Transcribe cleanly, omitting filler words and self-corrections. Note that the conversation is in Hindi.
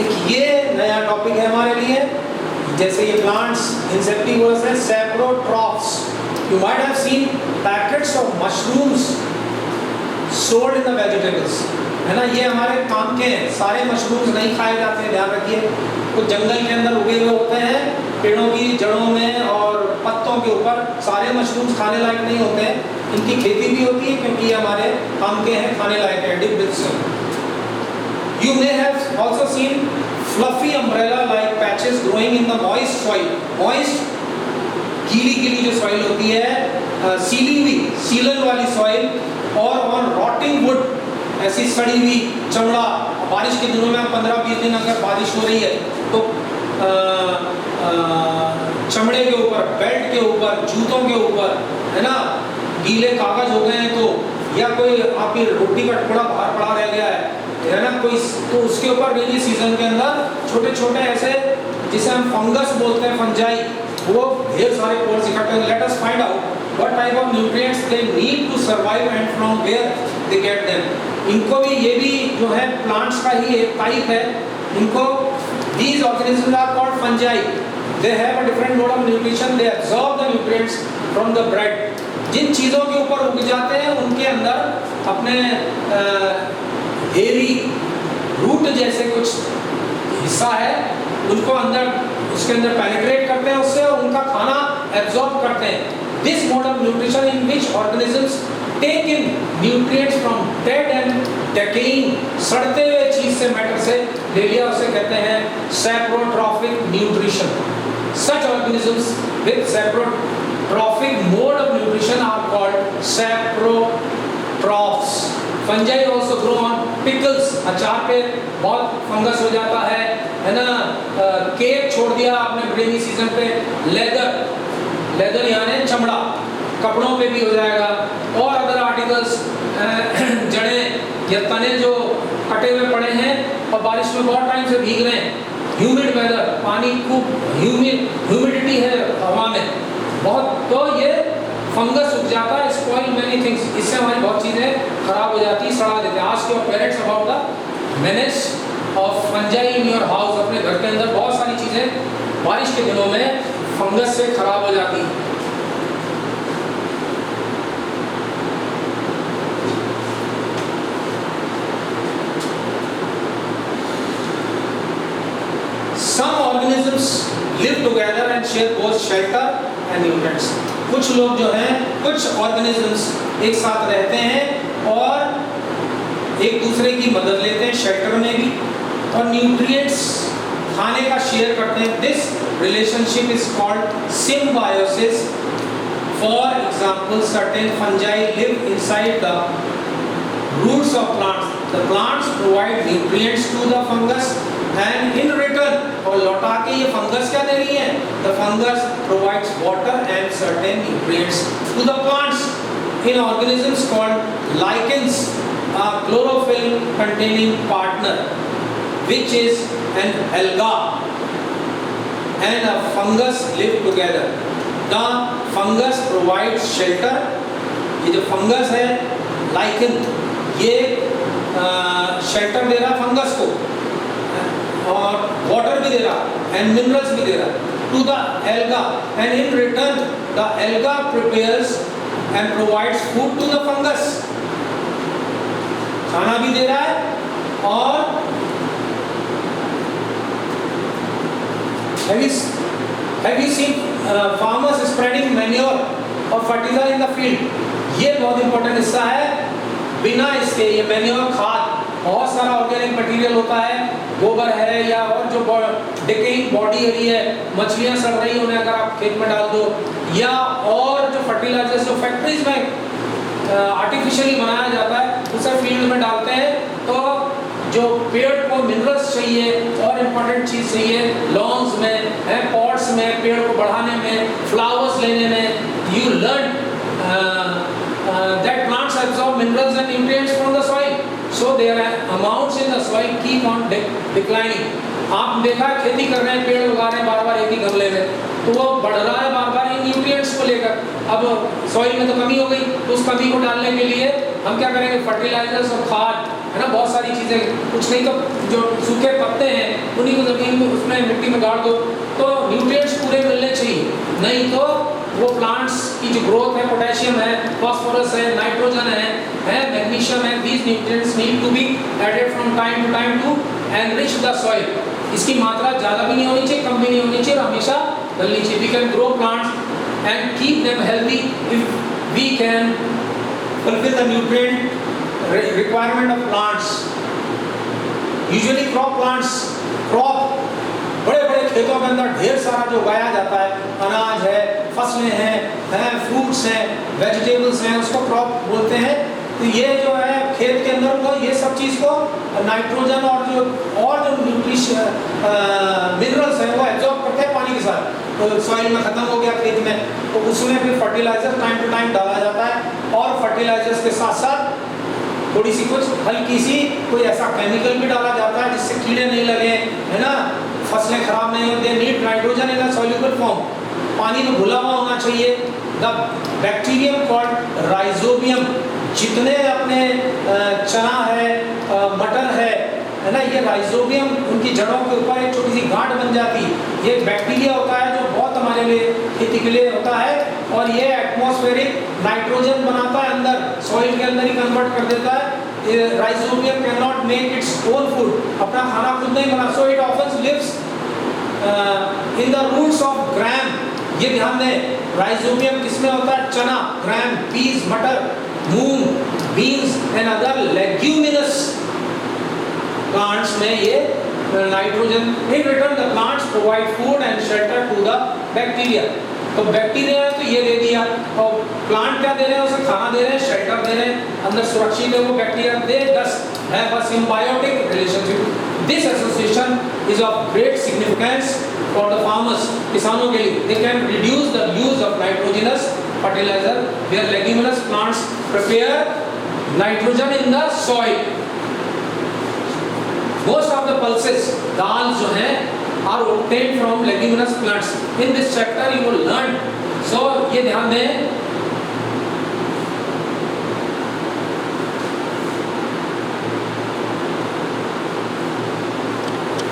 एक ये नया टॉपिक है हमारे लिए, जैसे ये प्लांट्स इंसेक्टिवर्स है, saprotrophs. You might have seen packets of mushrooms sold in the vegetables, है ना। ये हमारे काम के हैं, सारे मशरूम्स नहीं खाए जाते हैं, ध्यान रखिए। कुछ जंगल के अंदर उगे हुए होते हैं, पेड़ों की जड़ों में और पत्तों के ऊपर, सारे मशरूम्स खाने लायक नहीं होते हैं। इनकी खेती भी होती है क्योंकि ये हमारे काम के हैं, खाने लायक है, एडिबल्स हैं। You may have also seen fluffy umbrella-like patches growing in the moist soil. Moist, गीली जो soil होती है, सीली हुई, सीलन वाली soil, और on rotting wood, ऐसी सड़ी हुई चमड़ा। बारिश के दिनों में 15-20 दिन अगर बारिश हो रही है तो चमड़े के ऊपर, बेल्ट के ऊपर, जूतों के ऊपर, है ना, गीले कागज हो गए हैं तो, या कोई आपकी रोटी का टुकड़ा बाहर पड़ा रह गया है ना कोई, तो उसके ऊपर रेनी सीजन के अंदर छोटे छोटे ऐसे, जिसे हम फंगस बोलते हैं, फंजाई, वो ढेर सारे पोर्स इकट्ठे हैं। Let us find out what type of nutrients they need to survive and from where they get them. इनको भी, ये भी जो है प्लांट्स का ही एक टाइप है। इनको, these organisms are called fungi. They have a different mode of nutrition. They absorb the nutrients from the bread. जिन चीज़ों के ऊपर उग जाते हैं उनके अंदर अपने हेरी रूट जैसे कुछ हिस्सा है, उनको अंदर, उसके अंदर पेनिट्रेट करते हैं, उससे उनका खाना एब्जॉर्ब करते हैं। This mode of nutrition in which organisms take in nutrients from dead and decaying, सड़ते हुए चीज से, मैटर से ले लिया, उसे कहते हैं saprotrophic nutrition. Such organisms with saprotrophic mode of nutrition are called saprotrophs. Fungi also grow on pickles. अचार पे बहुत फंगस हो जाता है ना। केक छोड़ दिया आपने रेनी सीजन पे, लेदर यानी चमड़ा, कपड़ों पे भी हो जाएगा। और अदर आर्टिकल्स, जड़ें या तने जो कटे हुए पड़े हैं और बारिश में बहुत टाइम से भीग रहे हैं, ह्यूमिड वेदर, पानी खूब ह्यूमिडिटी है हवा में बहुत, तो ये फंगस उग जाता है, स्पॉइल मेनी थिंग्स। इससे हमारी बहुत चीज़ें खराब हो जाती, सड़ा देते हैं। Ask your parents about the menace of fungi in your house. अपने घर के अंदर बहुत सारी चीज़ें बारिश के दिनों में फंगस से खराब हो जाती हैं। Some organisms live together and share both shelter and nutrients. कुछ लोग जो हैं, कुछ organisms एक साथ रहते हैं और एक दूसरे की मदद लेते हैं, शेल्टर में भी, और nutrients खाने का शेयर करते हैं। This relationship is called symbiosis. For example, certain fungi live inside the roots of plants. The plants provide nutrients to the fungus and in return, और लौटा के ये फंगस क्या दे रही है? The fungus provides water and certain nutrients to the plants. In organisms called lichens, a chlorophyll containing partner, which is an alga and a fungus live together. The fungus provides shelter. ये जो फंगस है, लाइकन, ये शेल्टर दे रहा है फंगस को, और वाटर भी दे रहा, एंड मिनरल्स भी दे रहा to the alga, and in return the alga prepares and provides food to the fungus. खाना भी दे रहा है, और have you seen farmers spreading manure or fertilizer in the field? ये बहुत इंपॉर्टेंट हिस्सा है। बिना इसके, ये मैन्योर, खाद, बहुत सारा ऑर्गेनिक मटेरियल होता है, गोबर है या और जो डिकेइंग बॉडी हो रही है, मछलियाँ सड़ रही उन्हें अगर आप खेत में डाल दो, या और जो फर्टिलाइजर्स जो फैक्ट्रीज में आर्टिफिशियली बनाया जाता है उसे फील्ड में डालते हैं, तो जो पेड़ को मिनरल्स चाहिए और इम्पोर्टेंट चीज़ चाहिए, लॉन्ग्स में, पॉट्स में, पेड़ को बढ़ाने में, फ्लावर्स लेने में, you learn that plants absorb minerals and nutrients from the soil, so their amounts in the soil keep on declining. आप देखा खेती कर रहे हैं, पेड़ उगा रहे हैं बार-बार एक ही गमले में, तो वो बढ़ रहा है बार-बार इन न्यूट्रिएंट्स को लेकर। अब सॉइल में तो कमी हो गई, तो उस कमी को डालने के लिए हम क्या करेंगे? फर्टिलाइजर्स और खाद, है ना, बहुत सारी चीज़ें। कुछ नहीं तो जो सूखे पत्ते हैं उन्हीं को जमीन में उसमें मिट्टी में गाड़ दो, तो न्यूट्रिएंट्स पूरे मिलने चाहिए, नहीं तो वो प्लांट्स की जो ग्रोथ है, पोटेशियम है, फास्फोरस है, नाइट्रोजन है, मैग्नीशियम है, these nutrients need to be added from time to time to enrich the soil. इसकी मात्रा ज़्यादा भी नहीं होनी चाहिए, कम भी नहीं होनी चाहिए, और हमेशा डलनी चाहिए. We can grow plants and keep them healthy if we can fulfill the nutrient requirement of plants. Usually crop plants, crop बड़े बड़े खेतों के अंदर ढेर सारा जो उगाया जाता है, अनाज है, फसलें हैं, फ्रूट्स हैं, वेजिटेबल्स हैं, उसको क्रॉप बोलते हैं. तो ये जो है खेत के अंदर वो ये सब चीज़ को नाइट्रोजन और जो न्यूट्रिशन मिनरल्स हैं वो एब्जॉर्ब करते हैं पानी के साथ. तो सॉइल में ख़त्म हो गया खेत में, तो उसमें फिर फर्टिलाइजर टाइम टू टाइम डाला जाता है, और फर्टिलाइजर्स के साथ साथ थोड़ी सी कुछ हल्की सी कोई ऐसा केमिकल भी डाला जाता है जिससे कीड़े नहीं लगे, है ना, फसलें खराब नहीं होती. Need nitrogen in a soluble form, पानी में घुला हुआ होना चाहिए. द बैक्टीरियम कॉल्ड राइजोबियम, जितने अपने चना है, मटर है ना, ये राइजोबियम उनकी जड़ों के ऊपर एक छोटी सी गांठ बन जाती है. ये बैक्टीरिया होता है जो बहुत हमारे लिए खेती के लिए होता है, और ये एटमॉस्फेरिक नाइट्रोजन बनाता है, अंदर सॉइल के अंदर ही कन्वर्ट कर देता है. Rhizobium cannot make its own food, अपना खाना खुद नहीं बना, so it often lives in the roots of gram. ये ध्यान दें, राइजोबियम किसमें होता है? चना, ग्राम, पीस, मटर, मूंग, beans and other leguminous plants में ये nitrogen. In return the plants provide food and shelter to the bacteria. तो बैक्टीरिया है तो ये दे दिया, और प्लांट क्या दे रहे हैं? उसे खाना दे रहे हैं, शेल्टर दे रहे हैं, अंदर सुरक्षित है वो bacteria. They thus have a symbiotic relationship. This association is of great significance for the farmers. किसानों के लिए they can reduce the use of nitrogenous fertilizer where leguminous plants prepare nitrogen in the soil. Most of the pulses, दाल जो हैं, are obtained from leguminous plants. In this chapter you will learn. So ये ध्यान दें